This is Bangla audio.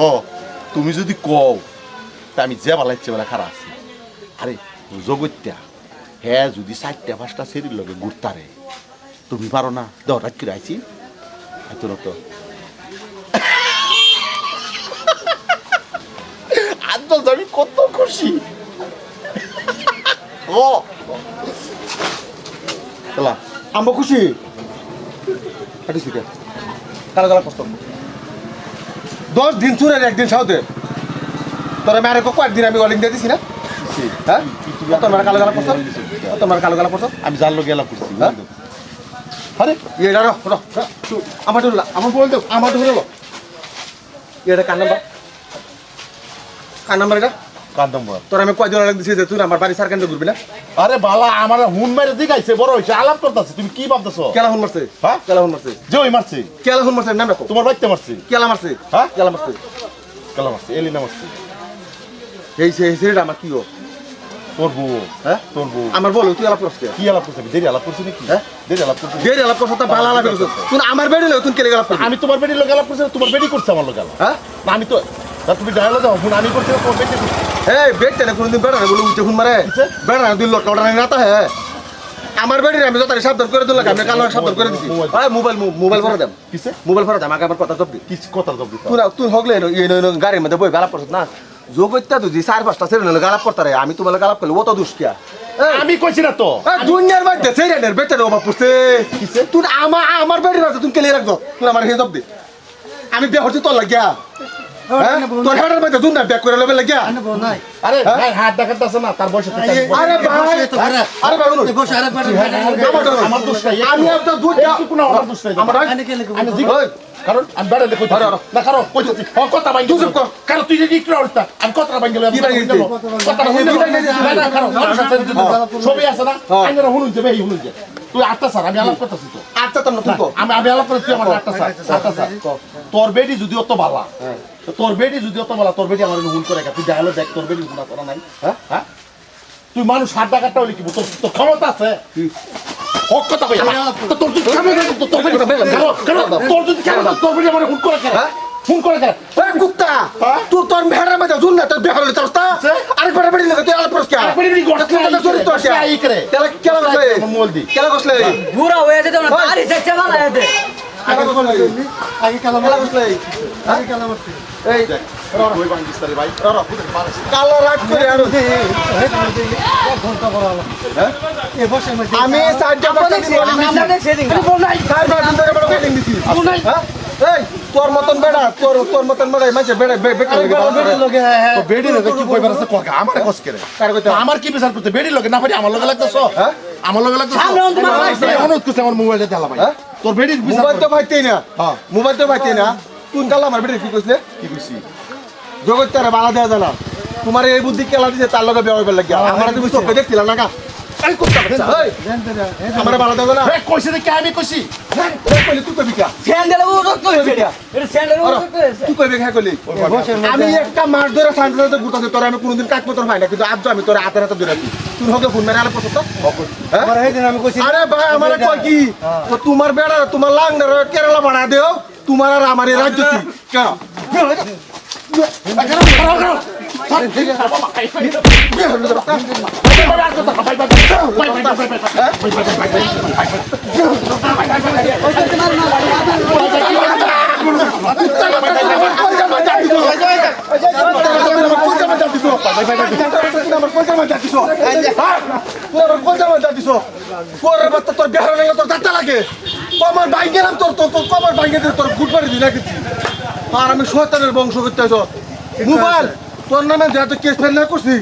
ও তুমি যদি কও তা আমি যে বেলা ইচ্ছে বেলা খারাপ আছি। আরে জগত্যা হ্যাঁ যদি 4টা-5টা সেরির লগে ঘুরতারে তুমি পারো না? দাও রাত করে আইছি এত তো আজ আমি কত খুশি। ও চলা আমরা খুশি হাঁটিস কে কালা কালা কষ্ট 10 দিন চুরের একদিন সাউতে তোরা মেরে কয়েকদিন আমি ওয়ালিং দিয়ে দিছি না? হ্যাঁ তোমার কালো কালা করছো, তোমার কালো কালা করছো। আমি জানলো গেলাম করছি। আরে এটা আমার ধরলা আমার বল দেব আমার ধরলো এটা কার নাম্বার? কার নাম্বার এটা? কান্দম বল তোর আমি কয়দিন আগে দিছি যে তুই আমার বাড়ি সার কেন্দ্র ঘুরবি না? আরে বালা আমার হুন মেরে দিগাইছে বড় হইছে আলাপ করতেছে। তুমি কি ভাবতেছো? কেলা হুন মারছে? হ্যাঁ কেলা হুন মারছে? যে ওই মারছি। কেলা হুন মারছে নাম রাখো। তোমার বাইতে মারছি। কেলা মারছে? হ্যাঁ কেলা মারছে? কেলা মারছি এলিনা মারছি। এই সেটা আমার কি গো? তোর বউ। হ্যাঁ তোর বউ। আমার বলো তুই আলাপ করছিস কি আলাপ করছিস? দেরি আলাপ করছিস নাকি? হ্যাঁ দেরি আলাপ করছিস। দেরি আলাপ করছ তো ভালো আলাপ করছ। তুই আমার বেড়ি লও তুই কেলে আলাপ করছিস? আমি তোমার বেডির লোক আলাপ করছি, তোমার বেডি করছে আমার লোক আলাপ। হ্যাঁ না আমি তো তুমি ডায়লগ দাও ফোন আমি করছি তোমার বেডি করছে। এই বেড়তে না কোনদিন বেড়া না বলে উঠে হুন মারে বেড়া না দুই লট লড়া না তা হ্যাঁ আমার বেড়ি আমি যত সাবধান করে দিলাম আমি কালো সাবধান করে দিছি। ভাই মোবাইল ভরে দাম কিসে মোবাইল ভরে দাম আগে আমার কথা জব দি কি কথা জব দিছ? তুই হগলে এই গাড়ির মধ্যে বই গালাপ করছ না যোগত্যা তুই 4-5টা ছেড়ে নিলে গালাপ করতারে আমি তোমার গালাপ করলে ও তো দুষ্কিয়া আমি কইছি না তো দুনিয়ার মধ্যে ছেড়ে বেটার অভাব পড়ছে কিসে তুই আমার বেড়ি রাখছো তুমি কেলে রাখছো তুই আমার হেজব দি আমি বিয়ে হচ্ছে তোর লাগিয়া তোর হেডের মধ্যে দুনিয়া ব্যাক করে লেবে লাগিয়া আরে ভাই হাত দেখাতেছ না তার বয়স আরে ভাই আরে ভাই বস আরে আমার দোষ নাই আমি তো দুধ কোনো আমার দোষ নাই আমার আমি জিগ কারণ আমি বেড়ে দেখো না কারণ কইছি কথা বাইন তুই কর কারণ তুই যদি একটু অবস্থা আমি কথা বাইন গেল কথা হইল না কারণ মানুষ আছে ছবি আছে না আইনারা হুনুন যাবে এই হুনুন যাবে তুই আটটা স্যার আমি আলাপ করতেছি তো আটটা তো না তুই আমি আলাপ করতেছি আমার আটটা স্যার তোর বেডি যদি অত বালা তোর বেডি যদি অত বালা তোর বেডি আমার হুন করে তুই ডায়লগ দেখ তোর বেডি হুনা করা নাই হ্যাঁ হ্যাঁ তুই মানুষ 60 টাকাটা হইলে কি তোর ক্ষমতা আছে হক কথা কই তোর যদি ক্ষমতা তোর বেডি তোর যদি ক্ষমতা তোর বেডি আমার হুন করে কেন হুন করে কেন এই কুত্তা তুই তোর মেহরের মধ্যে জুন না তোর বিয়ে হলো তোর তা আরেকবার বেড়ি লাগে তুই আলাপ করছ কি বেডি গড়তে চুরি তো আসে এই করে কেলা কেলা গসলে মোলদি কেলা গসলে বুড়া হয়ে যেতে না তারি সেচ্ছে বালা এতে কেলা গসলে আগে কেলা গসলে আগে কেলা গসলে এই কই বাঙ্গিস তারে ভাই কালো রাত করে আর আমি সাইডটা বসে দিই আমাদের সেদিন সাইডটা ধরে বড় কঠিন দিছি এই তোর মতন বেড়া তোর মতন বেড়া মাঝে বেড়া লোকে হ্যাঁ বেডি লগে কি কইবার আছে ককা আমারে কস করে কার কইতা আমার কি বিচার করতে বেডি লগে না পারি আমার লগে লাগতেছ হ্যাঁ আমার লগে লাগতেছ সামনে অন্ত মার লাগছে। অনুরোধ করছে আমার মোবাইলটা দেলা ভাই হ্যাঁ? তোর বেডির বিচার মোবাইল তো ভাইতেই না হ্যাঁ মোবাইল তো ভাইতেই না তুই কাল আমার বেড়ে কি কইছিলে কি কইছি জগৎ তারা বালা দেওয়া জানা তোমার এই বুদ্ধি কেলা দিছে তার লগে বিয়ে হইবার লাগিয়া আমার তুমি চোখে দেখছিলা না কা এই কুত্তা বাচ্চা এই আমার বালা দেওয়া জানা এ কইছে রে কি আমি কইছি এই কইলি তুই কবি কা স্যান্ডেল ও রক্ত হয়েছে এটা স্যান্ডেল ও রক্ত হয়েছে তুই কইবি খা কইলি আমি একটা মাস ধরে সান্তাতে ঘুরতাছি তোর আমি কোনোদিন কাজ পত্র পাই না কিন্তু আজ আমি তোর হাতে হাতে ধরে রাখি তুই হকে ফোন মেরে আলো পছন্দ আমার এই দিন আমি কইছি আরে ভাই আমার কই কি তো তোমার বেড়া তোমার লাংডার কেরালা বানা দেও তোমার আর আমার এই রাজ্য কি কেন তোর বেহার তোর চারটা লাগে কমার বাইক গেলাম তোর কমার বাইকে তোর গুড বাড়ি দিই না কিছু আর আমি শয়তানের বংশ করতে মোবাইল তোর নামে যা তো কেস ফেল না করছি